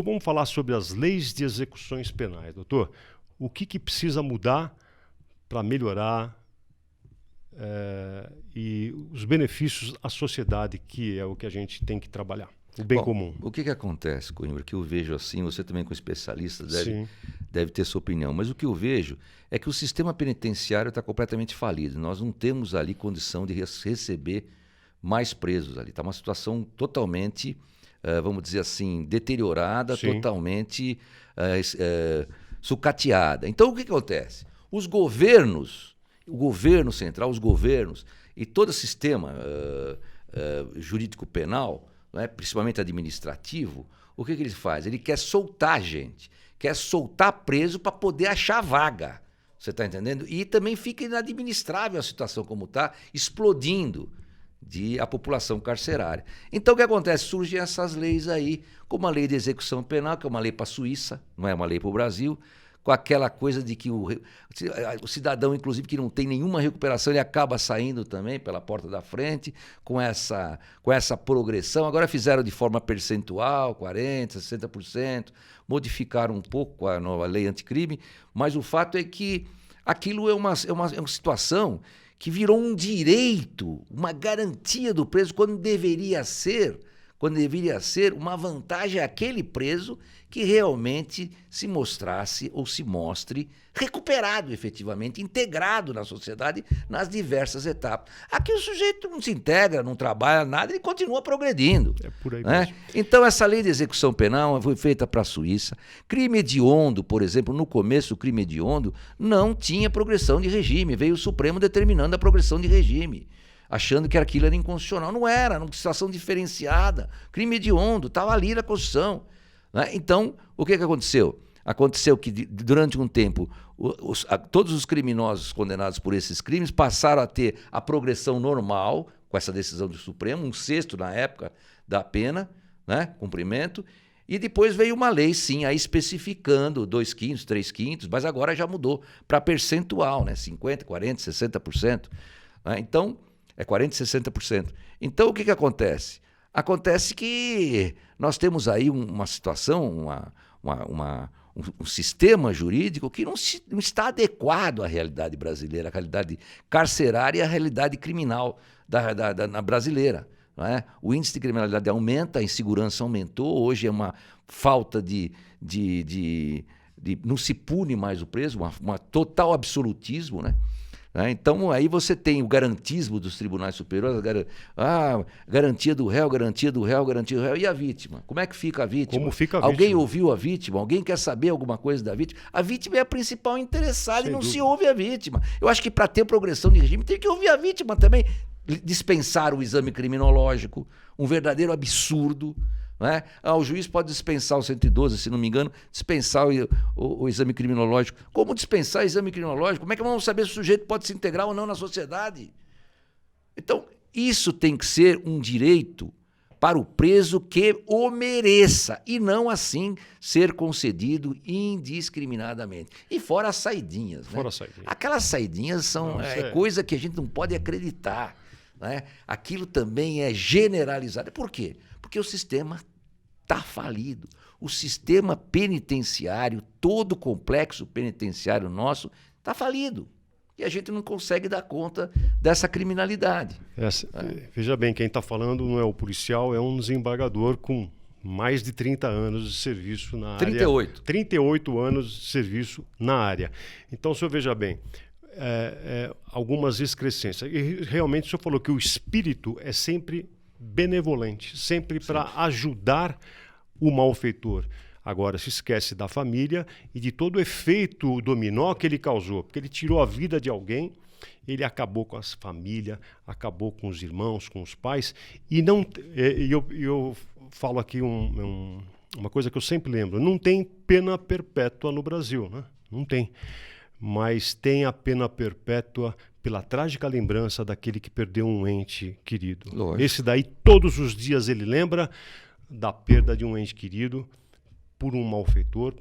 Vamos falar sobre as leis de execuções penais, doutor. O que precisa mudar para melhorar e os benefícios à sociedade, que é o que a gente tem que trabalhar, o bem comum? O que acontece, Coimbra, que eu vejo assim, você também como especialista deve ter sua opinião, mas o que eu vejo é que o sistema penitenciário está completamente falido. Nós não temos ali condição de receber mais presos ali. Está uma situação totalmente, vamos dizer assim, deteriorada, totalmente sucateada. Então, o que acontece? Os governos, o governo central, os governos e todo o sistema jurídico penal, principalmente administrativo, o que ele faz? Ele quer soltar gente, quer soltar preso para poder achar vaga. Você está entendendo? E também fica inadministrável a situação como está, explodindo a população carcerária. Então o que acontece? Surgem essas leis aí, como a lei de execução penal, que é uma lei para a Suíça, não é uma lei para o Brasil, com aquela coisa de que o cidadão, inclusive, que não tem nenhuma recuperação, ele acaba saindo também pela porta da frente, com essa progressão. Agora fizeram de forma percentual, 40%, 60%, modificaram um pouco com a nova lei anticrime, mas o fato é que aquilo é uma situação que virou um direito, uma garantia do preso, quando deveria ser uma vantagem àquele preso que realmente se mostrasse ou se mostre recuperado efetivamente, integrado na sociedade nas diversas etapas. Aqui o sujeito não se integra, não trabalha nada, ele continua progredindo. É por aí né? mesmo. Então essa lei de execução penal foi feita para a Suíça. Crime hediondo, por exemplo, no começo o crime hediondo não tinha progressão de regime, veio o Supremo determinando a progressão de regime, achando que aquilo era inconstitucional. Não era, numa situação diferenciada. Crime hediondo, estava ali na Constituição. Né? Então, o que aconteceu? Aconteceu que, durante um tempo, todos os criminosos condenados por esses crimes passaram a ter a progressão normal, com essa decisão do Supremo, 1/6 na época da pena, né? Cumprimento, e depois veio uma lei, sim, aí especificando 2/5, 3/5, mas agora já mudou para percentual, né? 50%, 40%, 60%. Né? Então, é 40%, 60%. Então, o que acontece? Acontece que nós temos aí uma situação, um sistema jurídico que não está adequado à realidade brasileira, à realidade carcerária e à realidade criminal na brasileira. Não é? O índice de criminalidade aumenta, a insegurança aumentou, hoje é uma falta não se pune mais o preso, uma total absolutismo, né? Então, aí você tem o garantismo dos tribunais superiores, garantia do réu, garantia do réu, garantia do réu. E a vítima? Como é que fica a vítima? Como fica a Alguém vítima? ouviu a vítima? Alguém quer saber alguma coisa da vítima? A vítima é a principal interessada. Sem e não dúvida. se ouve a vítima. Eu acho que para ter progressão de regime tem que ouvir a vítima também. Dispensar o exame criminológico, um verdadeiro absurdo. Né? O juiz pode dispensar o 112, se não me engano, dispensar o exame criminológico. Como dispensar o exame criminológico? Como é que vamos saber se o sujeito pode se integrar ou não na sociedade? Então, isso tem que ser um direito para o preso que o mereça, e não assim ser concedido indiscriminadamente. E fora as saidinhas. Fora né? as saidinhas. Aquelas saidinhas são coisa que a gente não pode acreditar. Né? Aquilo também é generalizado. Por quê? Porque o sistema está falido. O sistema penitenciário, todo o complexo penitenciário nosso, está falido. E a gente não consegue dar conta dessa criminalidade. Veja bem, quem está falando não é o policial, é um desembargador com mais de 30 anos de serviço na área. 38. 38 anos de serviço na área. Então, o senhor veja bem, algumas excrescências. E realmente o senhor falou que o espírito é sempre benevolente, sempre para ajudar o malfeitor. Agora se esquece da família e de todo o efeito dominó que ele causou, porque ele tirou a vida de alguém, ele acabou com a família, acabou com os irmãos, com os pais, e eu falo aqui uma coisa que eu sempre lembro: não tem pena perpétua no Brasil, né? Não tem. Mas tem a pena perpétua pela trágica lembrança daquele que perdeu um ente querido. Lógico. Esse daí, todos os dias, ele lembra da perda de um ente querido por um malfeitor,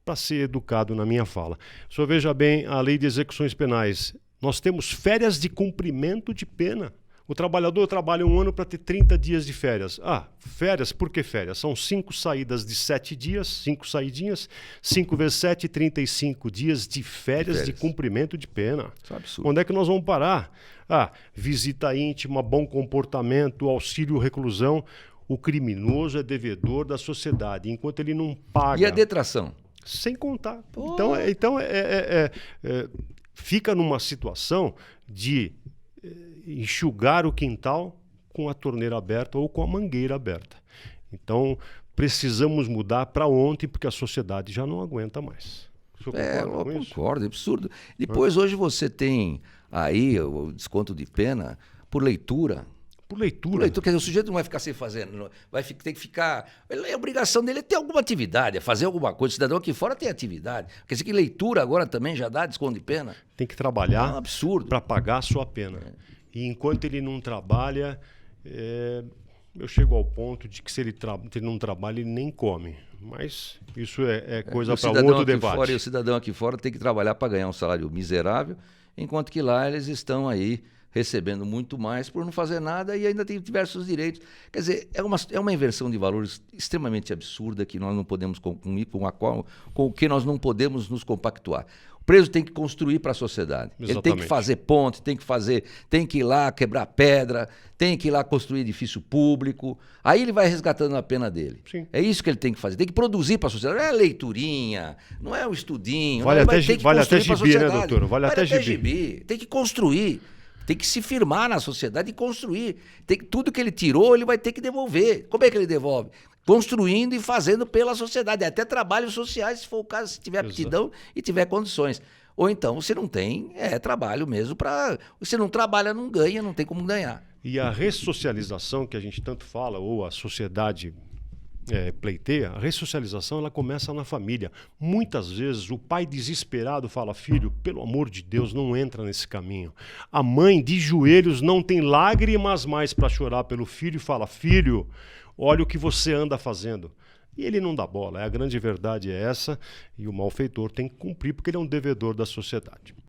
para ser educado na minha fala. O senhor veja bem a lei de execuções penais. Nós temos férias de cumprimento de pena. O trabalhador trabalha um ano para ter 30 dias de férias. Ah, férias? Por que férias? São 5 saídas de 7 dias, 5 saidinhas, 5 vezes 7, 35 dias de férias de cumprimento de pena. Isso é absurdo. Onde é que nós vamos parar? Ah, visita íntima, bom comportamento, auxílio reclusão. O criminoso é devedor da sociedade, enquanto ele não paga. E a detração? Sem contar. Então fica numa situação de enxugar o quintal com a torneira aberta ou com a mangueira aberta. Então, precisamos mudar para ontem, porque a sociedade já não aguenta mais. Eu concordo, é absurdo. Depois, hoje você tem aí o desconto de pena por leitura. Por leitura. Quer dizer, o sujeito não vai ficar sem fazer, ter que ficar... A obrigação dele é ter alguma atividade, é fazer alguma coisa. O cidadão aqui fora tem atividade. Quer dizer que leitura agora também já dá desconto de pena? Tem que trabalhar absurdo para pagar a sua pena. E enquanto ele não trabalha, eu chego ao ponto de que se ele não trabalha, ele nem come. Mas isso é coisa para outro debate. E o cidadão aqui fora tem que trabalhar para ganhar um salário miserável, enquanto que lá eles estão aí recebendo muito mais por não fazer nada e ainda tem diversos direitos. Quer dizer, é uma inversão de valores extremamente absurda que nós não podemos com o que nós não podemos nos compactuar. O preso tem que construir para a sociedade. Exatamente. Ele tem que fazer ponte, tem que ir lá quebrar pedra, tem que ir lá construir edifício público. Aí ele vai resgatando a pena dele. Sim. É isso que ele tem que fazer. Tem que produzir para a sociedade. Não é a leiturinha, não é o estudinho. Vale até gibi, né, doutor? Vale até gibi. Tem que construir. Tem que se firmar na sociedade e construir. Tudo que ele tirou, ele vai ter que devolver. Como é que ele devolve? Construindo e fazendo pela sociedade. Até trabalhos sociais, se for o caso, se tiver aptidão e tiver condições. Ou então você não tem trabalho mesmo para... Você não trabalha, não ganha, não tem como ganhar. E a ressocialização que a gente tanto fala, ou a sociedade pleiteia, a ressocialização ela começa na família. Muitas vezes o pai desesperado fala: filho, pelo amor de Deus, não entra nesse caminho. A mãe de joelhos não tem lágrimas mais para chorar pelo filho e fala: filho, olha o que você anda fazendo. E ele não dá bola. A grande verdade é essa, e o malfeitor tem que cumprir porque ele é um devedor da sociedade.